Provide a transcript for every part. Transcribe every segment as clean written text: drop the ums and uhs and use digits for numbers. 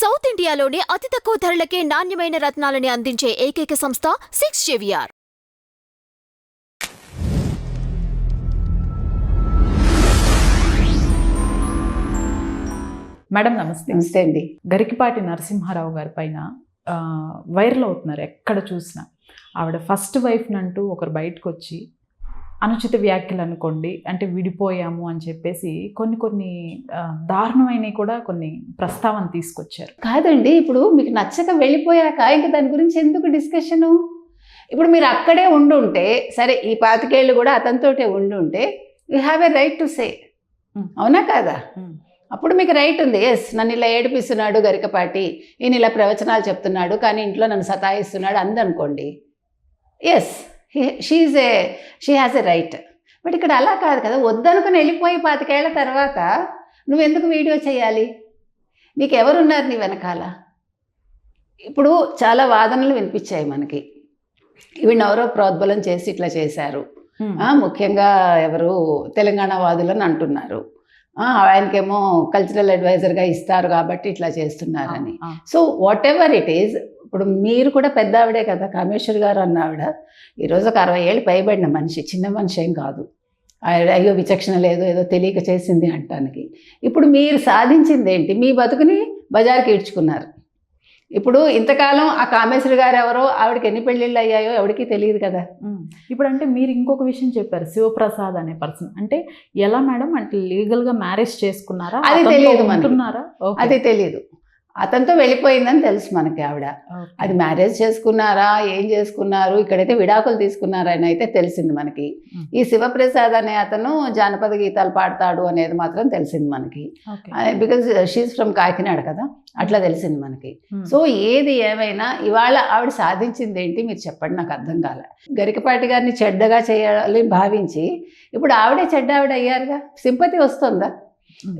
South ఇండియాలోనే అతి తక్కువ ధరలకే నాణ్యమైన రత్నాలని అందించే ఏకైక సంస్థ 6JVR. మేడం నమస్తే. నమస్తే అండి. గరికపాటి నరసింహారావు గారి పైన వైరల్ అవుతున్నారు ఎక్కడ చూసినా. ఆవిడ ఫస్ట్ వైఫ్ని అంటూ ఒకరు బయటకు వచ్చి అనుచిత వ్యాఖ్యలు అనుకోండి, అంటే విడిపోయాము అని చెప్పేసి కొన్ని దారుణమైనవి కూడా కొన్ని ప్రస్తావన తీసుకొచ్చారు. కాదండి, ఇప్పుడు మీకు నచ్చక వెళ్ళిపోయాక ఇంక దాని గురించి ఎందుకు డిస్కషను? ఇప్పుడు మీరు అక్కడే ఉండుంటే సరే, ఈ 25 ఏళ్ళు కూడా అతనితోటే ఉండుంటే you have a right to say, అవునా కాదా? అప్పుడు మీకు రైట్ ఉంది. ఎస్, నన్ను ఇలా ఏడిపిస్తున్నాడు గరికపాటి, ఈయన ఇలా ప్రవచనాలు చెప్తున్నాడు, కానీ ఇంట్లో నన్ను సతాయిస్తున్నాడు అందనుకోండి, yes she has a right. But ఇక్కడ అలా కాదు కదా. వద్దనుకుని వెళ్ళిపోయి 25 ఏళ్ల తర్వాత నువ్వెందుకు వీడియో చేయాలి? నీకు ఎవరున్నారు నీ వెనకాల? ఇప్పుడు చాలా వాదనలు వినిపించాయి మనకి. ఈవిని ఎవరో ప్రోద్బలం చేసి ఇట్లా చేశారు, ముఖ్యంగా ఎవరు తెలంగాణ వాదులని అంటున్నారు. ఆయనకేమో కల్చరల్ అడ్వైజర్గా ఇస్తారు కాబట్టి ఇట్లా చేస్తున్నారని. So what ever it is, ఇప్పుడు మీరు కూడా పెద్ద ఆవిడే కదా, కామేశ్వర్ గారు అన్న ఆవిడ ఈరోజు ఒక 60 ఏళ్ళు పైబడిన మనిషి, చిన్న మనిషి ఏం కాదు. అయ్యో విచక్షణ లేదు, ఏదో తెలియక చేసింది అంటానికి. ఇప్పుడు మీరు సాధించింది ఏంటి? మీ బతుకుని బజార్కి ఈడ్చుకున్నారు. ఇప్పుడు ఇంతకాలం ఆ కామేశ్వరి గారు ఎవరో, ఆవిడకి ఎన్ని పెళ్ళిళ్ళు అయ్యాయో ఎవరికి తెలియదు కదా. ఇప్పుడు అంటే మీరు ఇంకొక విషయం చెప్పారు, శివప్రసాద్ అనే పర్సన్. అంటే ఎలా మేడం, అంటే లీగల్గా మ్యారేజ్ చేసుకున్నారా? అది తెలియదు మనకి, అది తెలియదు. అతనితో వెళ్ళిపోయిందని తెలుసు మనకి ఆవిడ. అది మ్యారేజ్ చేసుకున్నారా, ఏం చేసుకున్నారు, ఇక్కడైతే విడాకులు తీసుకున్నారని అయితే తెలిసింది మనకి. ఈ శివప్రసాద్ అనే అతను జానపద గీతాలు పాడతాడు అనేది మాత్రం తెలిసింది మనకి, బికాజ్ షీఈస్ ఫ్రమ్ కాకినాడ కదా, అట్లా తెలిసింది మనకి. సో ఏది ఏమైనా ఇవాళ ఆవిడ సాధించింది ఏంటి మీరు చెప్పండి, నాకు అర్థం కాలే. గరికపాటి గారిని చెడ్డగా చేయాలి భావించి ఇప్పుడు ఆవిడే చెడ్డ ఆవిడ అయ్యారుగా, సింపతి వస్తుందా?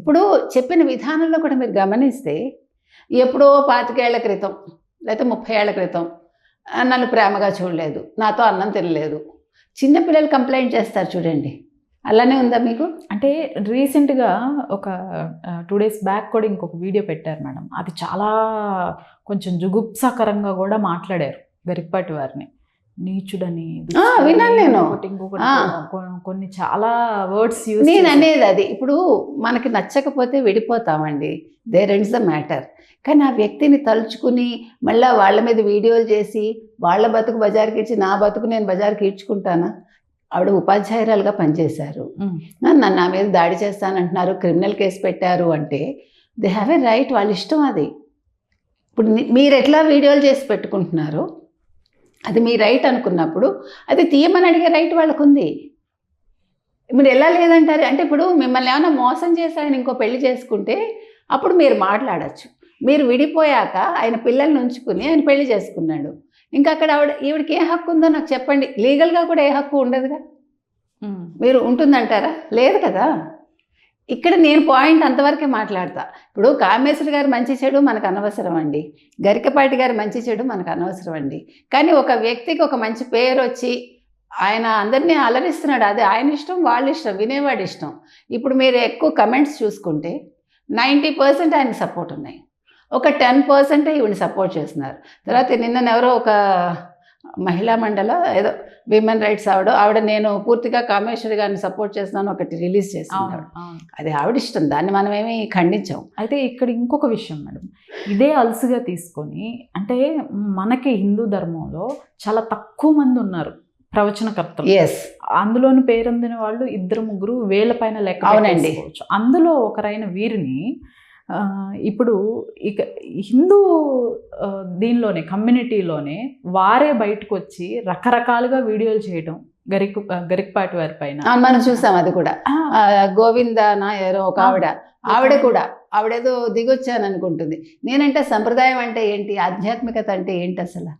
ఇప్పుడు చెప్పిన విధానంలో కూడా మీరు గమనిస్తే, ఎప్పుడో 25 ఏళ్ల క్రితం లేకపోతే 30 ఏళ్ల క్రితం నన్ను ప్రేమగా చూడలేదు, నాతో అన్నం తినలేదు, చిన్నపిల్లలు కంప్లైంట్ చేస్తారు చూడండి, అలానే ఉందా మీకు? అంటే రీసెంట్గా ఒక 2 days బ్యాక్ కూడా ఇంకొక వీడియో పెట్టారు మేడం. అది చాలా కొంచెం జుగుప్సాకరంగా కూడా మాట్లాడారు గరికపాటి వారిని, నీచుడని. విన్నాను నేను. కొన్ని చాలా వర్డ్స్ యూజ్. నేను అనేది అది, ఇప్పుడు మనకి నచ్చకపోతే విడిపోతామండి, దేర్ ఎండ్స్ ద మ్యాటర్. కానీ ఆ వ్యక్తిని తలుచుకుని మళ్ళీ వాళ్ళ మీద వీడియోలు చేసి వాళ్ళ బతుకు బజార్కి ఇచ్చి నా బతుకు నేను బజార్కి ఈడ్చుకుంటానా? ఆవిడ ఉపాధ్యాయురాలుగా పనిచేశారు, నన్ను నా మీద దాడి చేస్తానంటున్నారు, క్రిమినల్ కేసు పెట్టారు అంటే దే హ్యావ్ ఎ రైట్, వాళ్ళ ఇష్టం అది. ఇప్పుడు మీరు ఎట్లా వీడియోలు చేసి పెట్టుకుంటున్నారు, అది మీ రైట్ అనుకున్నప్పుడు అది తీయమని అడిగే రైట్ వాళ్ళకు ఉంది. మీరు ఎలా లేదంటారు? అంటే ఇప్పుడు మిమ్మల్ని ఏమైనా మోసం చేసి ఆయన ఇంకో పెళ్లి చేసుకుంటే అప్పుడు మీరు మాట్లాడచ్చు. మీరు విడిపోయాక ఆయన పిల్లల్ని ఉంచుకుని ఆయన పెళ్లి చేసుకున్నాడు, ఇంకా అక్కడ ఈవిడికి ఏ హక్కు ఉందో నాకు చెప్పండి. లీగల్గా కూడా ఏ హక్కు ఉండదుగా. మీరు ఉంటుందంటారా? లేదు కదా. ఇక్కడ నేను పాయింట్ అంతవరకే మాట్లాడతా. ఇప్పుడు కామేశ్వరి గారు మంచి చెడు మనకు అనవసరం అండి, గరికపాటి గారు మంచి చెడు మనకు అనవసరం అండి. కానీ ఒక వ్యక్తికి ఒక మంచి పేరు వచ్చి ఆయన అందరినీ అలరిస్తున్నాడు, అది ఆయన ఇష్టం, వాళ్ళ ఇష్టం, వినేవాడి ఇష్టం. ఇప్పుడు మీరు ఎక్కువ కమెంట్స్ చూసుకుంటే 90% ఆయనకు సపోర్ట్ ఉన్నాయి, ఒక 10% ఈవిని సపోర్ట్ చేస్తున్నారు. తర్వాత నిన్నెవరో ఒక మహిళా మండల ఏదో విమెన్ రైట్స్ ఆవిడ నేను పూర్తిగా కామేశ్వరి గారిని సపోర్ట్ చేస్తున్నాను ఒకటి రిలీజ్ చేస్తున్నాడు. అది ఆవిడ ఇష్టం, దాన్ని మనమేమి ఖండించాం. అయితే ఇక్కడ ఇంకొక విషయం మేడం, ఇదే అలసుగా తీసుకొని, అంటే మనకి హిందూ ధర్మంలో చాలా తక్కువ మంది ఉన్నారు ప్రవచనకర్తలు. అందులోని పేరొందిన వాళ్ళు 2-3 వేల పైన లెక్క. అవునండి. అందులో ఒకరైన వీరిని ఇప్పుడు ఇక హిందూ దీనిలోనే కమ్యూనిటీలోనే వారే బయటకు వచ్చి రకరకాలుగా వీడియోలు చేయడం గరికపాటి వారి పైన మనం చూసాం. అది కూడా గోవిందనా ఎవరో ఒక ఆవిడ కూడా ఆవిడేదో దిగొచ్చాను అనుకుంటుంది. నేనంటే సంప్రదాయం అంటే ఏంటి, ఆధ్యాత్మికత అంటే ఏంటి అసలు,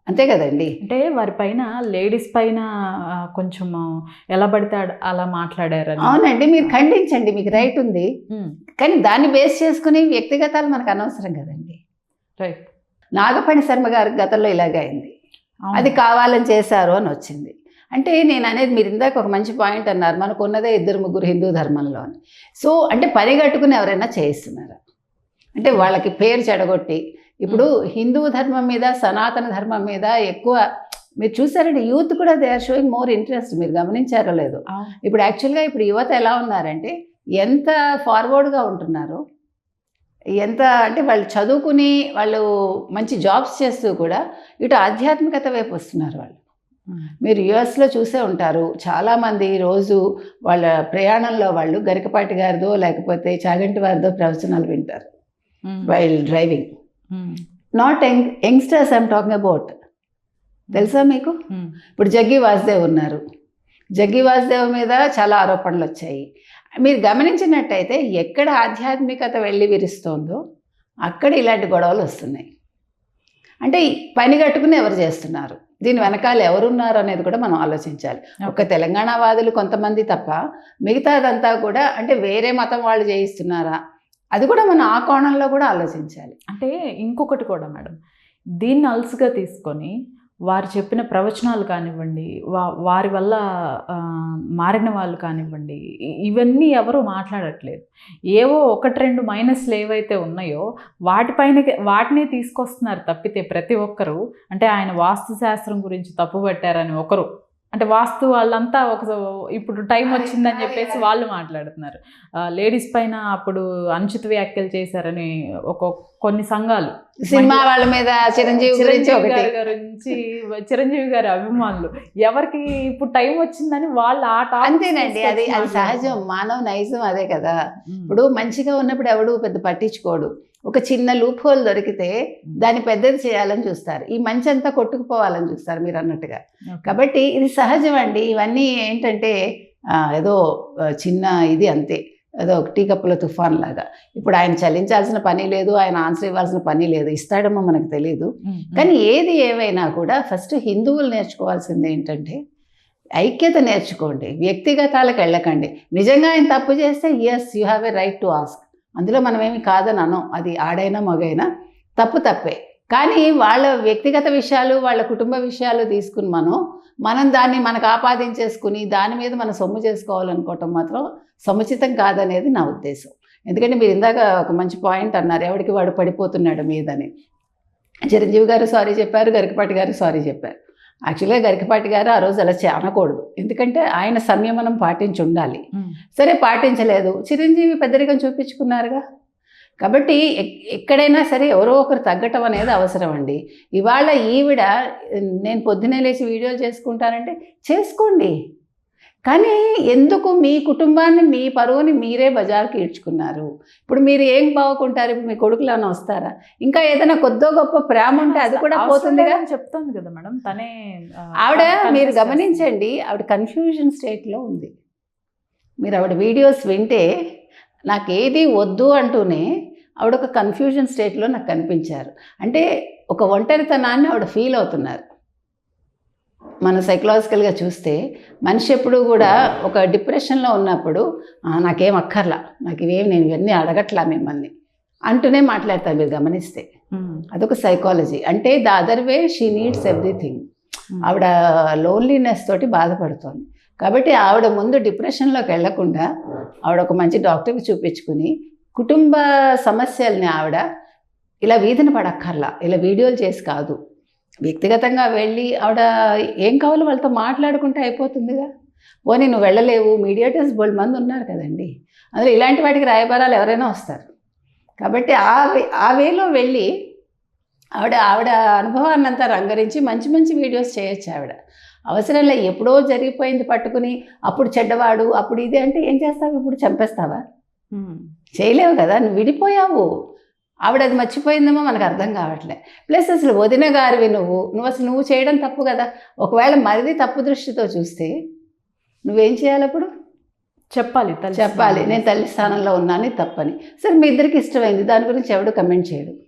అంతే కదండి. అంటే వారి పైన లేడీస్ పైన కొంచెం ఎలా పడితే అలా మాట్లాడారు. అవునండి, మీరు ఖండించండి, మీకు రైట్ ఉంది. కానీ దాన్ని బేస్ చేసుకుని వ్యక్తిగతాలు మనకు అనవసరం కదండి. రైట్. నాగపణి శర్మ గారి గతంలో ఇలాగే అయింది, అది కావాలని చేశారు అని వచ్చింది. అంటే నేను అనేది, మీరు ఇందాక ఒక మంచి పాయింట్ అన్నారు, మనకు ఉన్నదే 2-3 హిందూ ధర్మంలో అని. సో అంటే పని కట్టుకుని ఎవరైనా చేయిస్తున్నారా? అంటే వాళ్ళకి పేరు చెడగొట్టి ఇప్పుడు హిందూ ధర్మం మీద సనాతన ధర్మం మీద ఎక్కువ మీరు చూసారంటే యూత్ కూడా they are showing more interest. మీరు గమనించారో లేదు. ఇప్పుడు యాక్చువల్గా ఇప్పుడు యువత ఎలా ఉన్నారంటే ఎంత ఫార్వర్డ్గా ఉంటున్నారు, ఎంత అంటే వాళ్ళు చదువుకుని వాళ్ళు మంచి జాబ్స్ చేస్తూ కూడా ఇటు ఆధ్యాత్మికత వైపు వస్తున్నారు వాళ్ళు. మీరు యుఎస్లో చూసే ఉంటారు చాలామంది రోజు వాళ్ళ ప్రయాణంలో వాళ్ళు గరికపాటి గారిదో లేకపోతే చాగంటి వారిదో ప్రవచనాలు వింటారు while driving. Not youngsters I'm talking about. తెలుసా మీకు? ఇప్పుడు జగ్గి వాసుదేవ్ ఉన్నారు. జగ్గి వాసుదేవ్ మీద చాలా ఆరోపణలు వచ్చాయి. మీరు గమనించినట్టయితే ఎక్కడ ఆధ్యాత్మికత వెళ్ళి విరుస్తోందో అక్కడ ఇలాంటి గొడవలు వస్తున్నాయి. అంటే పని కట్టుకుని ఎవరు చేస్తున్నారు, దీని వెనకాల ఎవరున్నారు అనేది కూడా మనం ఆలోచించాలి. ఒక తెలంగాణ వాదులు కొంతమంది తప్ప మిగతాదంతా కూడా అంటే వేరే మతం వాళ్ళు చేయిస్తున్నారా, అది కూడా మనం ఆ కోణంలో కూడా ఆలోచించాలి. అంటే ఇంకొకటి కూడా మేడం, దీన్ని అలసుగా తీసుకొని వారు చెప్పిన ప్రవచనాలు కానివ్వండి, వారి వల్ల మారిన వాళ్ళు కానివ్వండి, ఇవన్నీ ఎవరు మాట్లాడట్లేదు. ఏవో ఒకటి రెండు మైనస్లు ఏవైతే ఉన్నాయో వాటినే తీసుకొస్తున్నారు తప్పితే ప్రతి ఒక్కరు అంటే ఆయన వాస్తు శాస్త్రం గురించి తప్పు పట్టారని ఒకరు, అంటే వాస్తు వాళ్ళంతా ఇప్పుడు టైం వచ్చిందని చెప్పేసి వాళ్ళు మాట్లాడుతున్నారు. లేడీస్ పైన అప్పుడు అనుచిత వ్యాఖ్యలు చేశారని కొన్ని సంఘాలు, సినిమా వాళ్ళ మీద చిరంజీవి గారి అభిమానులు ఎవరికి ఇప్పుడు టైం వచ్చిందని వాళ్ళు అంతేనండి. అది సహజం, మానవ నైజం అదే కదా. ఇప్పుడు మంచిగా ఉన్నప్పుడు ఎవడు పెద్ద పట్టించుకోడు. ఒక చిన్న లూప్ హోల్ దొరికితే దాన్ని పెద్దది చేయాలని చూస్తారు, ఈ మంచి అంతా కొట్టుకుపోవాలని చూస్తారు మీరు అన్నట్టుగా. కాబట్టి ఇది సహజం అండి. ఇవన్నీ ఏంటంటే ఏదో చిన్న ఇది అంతే, ఏదో టీ కప్పుల తుఫాన్ లాగా. ఇప్పుడు ఆయన చలించాల్సిన పని లేదు, ఆయన ఆన్సర్ ఇవ్వాల్సిన పని లేదు, ఇస్తాడేమో మనకు తెలియదు. కానీ ఏది ఏవైనా కూడా ఫస్ట్ హిందువులు నేర్చుకోవాల్సింది ఏంటంటే ఐక్యత నేర్చుకోండి, వ్యక్తిగతాలకు వెళ్ళకండి. నిజంగా ఆయన తప్పు చేస్తే yes you have a right to ask, అందులో మనమేమి కాదని అనం. అది ఆడైనా మగైనా తప్పే. కానీ వాళ్ళ వ్యక్తిగత విషయాలు వాళ్ళ కుటుంబ విషయాలు తీసుకుని మనం దాన్ని మనకు ఆపాదించేసుకుని దాని మీద మనం సొమ్ము చేసుకోవాలనుకోవటం మాత్రం సముచితం కాదనేది నా ఉద్దేశం. ఎందుకంటే మీరు ఇందాక ఒక మంచి పాయింట్ అన్నారు, ఎవరికి వాడు పడిపోతున్నాడు మీదని. చిరంజీవి గారు సారీ చెప్పారు, గరికపాటి గారు సారీ చెప్పారు. యాక్చువల్గా గరికపాటి గారు ఆ రోజు అలా అనకూడదు, ఎందుకంటే ఆయన సంయమనం పాటించి ఉండాలి. సరే పాటించలేదు, చిరంజీవి పెద్దరికం చూపించుకున్నారుగా. కాబట్టి ఎక్కడైనా సరే ఎవరో ఒకరు తగ్గటం అనేది అవసరం అండి. ఇవాళ ఈవిడ నేను పొద్దునే లేచి వీడియోలు చేసుకుంటానంటే చేసుకోండి, కానీ ఎందుకు మీ కుటుంబాన్ని మీ పరువుని మీరే బజార్కి ఈడ్చుకున్నారు? ఇప్పుడు మీరు ఏం బాగుంటారు? ఇప్పుడు మీ కొడుకులను వస్తారా? ఇంకా ఏదైనా కొద్దో గొప్ప ప్రేమ ఉంటే అది కూడా పోతుందిగా. చెప్తుంది కదా మేడం తనే. ఆవిడ మీరు గమనించండి, ఆవిడ కన్ఫ్యూజన్ స్టేట్లో ఉంది. మీరు ఆవిడ వీడియోస్ వింటే నాకు ఏది వద్దు అంటూనే ఆవిడ ఒక కన్ఫ్యూజన్ స్టేట్లో నాకు కనిపించారు. అంటే ఒక ఒంటరితనాన్ని ఆవిడ ఫీల్ అవుతున్నారు. మన సైకలాజికల్గా చూస్తే మనిషి ఎప్పుడు కూడా ఒక డిప్రెషన్లో ఉన్నప్పుడు నాకేం అక్కర్లా, నాకు నేను ఇవన్నీ అడగట్లా మిమ్మల్ని అంటూనే మాట్లాడతారు మీరు గమనిస్తే. అదొక సైకాలజీ. అంటే the other way she needs everything. ఆవిడ లోన్లీనెస్ తోటి బాధపడుతోంది. కాబట్టి ఆవిడ ముందు డిప్రెషన్లోకి వెళ్లకుండా ఆవిడ ఒక మంచి డాక్టర్కి చూపించుకుని కుటుంబ సమస్యల్ని ఆవిడ ఇలా వీధిన పడక్కర్లా, ఇలా వీడియోలు చేసి కాదు, వ్యక్తిగతంగా వెళ్ళి ఆవిడ ఏం కావాలో వాళ్ళతో మాట్లాడుకుంటే అయిపోతుందిగా. పోనీ నువ్వు వెళ్ళలేవు, మీడియేటర్స్ బోల్డ్ మంది ఉన్నారు కదండి, అందులో ఇలాంటి వాటికి రాయబారాలు ఎవరైనా వస్తారు. కాబట్టి ఆ వేలో వెళ్ళి ఆవిడ అనుభవాన్ని అంతా రంగరించి మంచి మంచి వీడియోస్ చేయొచ్చు. ఆవిడ అవసరంలో ఎప్పుడో జరిగిపోయింది పట్టుకుని అప్పుడు చెడ్డవాడు అప్పుడు ఇది అంటే ఏం చేస్తావు? ఇప్పుడు చంపేస్తావా? చేయలేవు కదా, నువ్వు విడిపోయావు. ఆవిడ అది మర్చిపోయిందేమో మనకు అర్థం కావట్లే. ప్లస్ అసలు వదిన గారివి నువ్వు చేయడం తప్పు కదా. ఒకవేళ మరిది తప్పు దృష్టితో చూస్తే నువ్వేం చేయాలి? అప్పుడు చెప్పాలి, నేను తల్లి స్థానంలో ఉన్నాను తప్పని. సరే మీ ఇద్దరికి ఇష్టమైంది, దాని గురించి ఎవడు కమెంట్ చేయడు.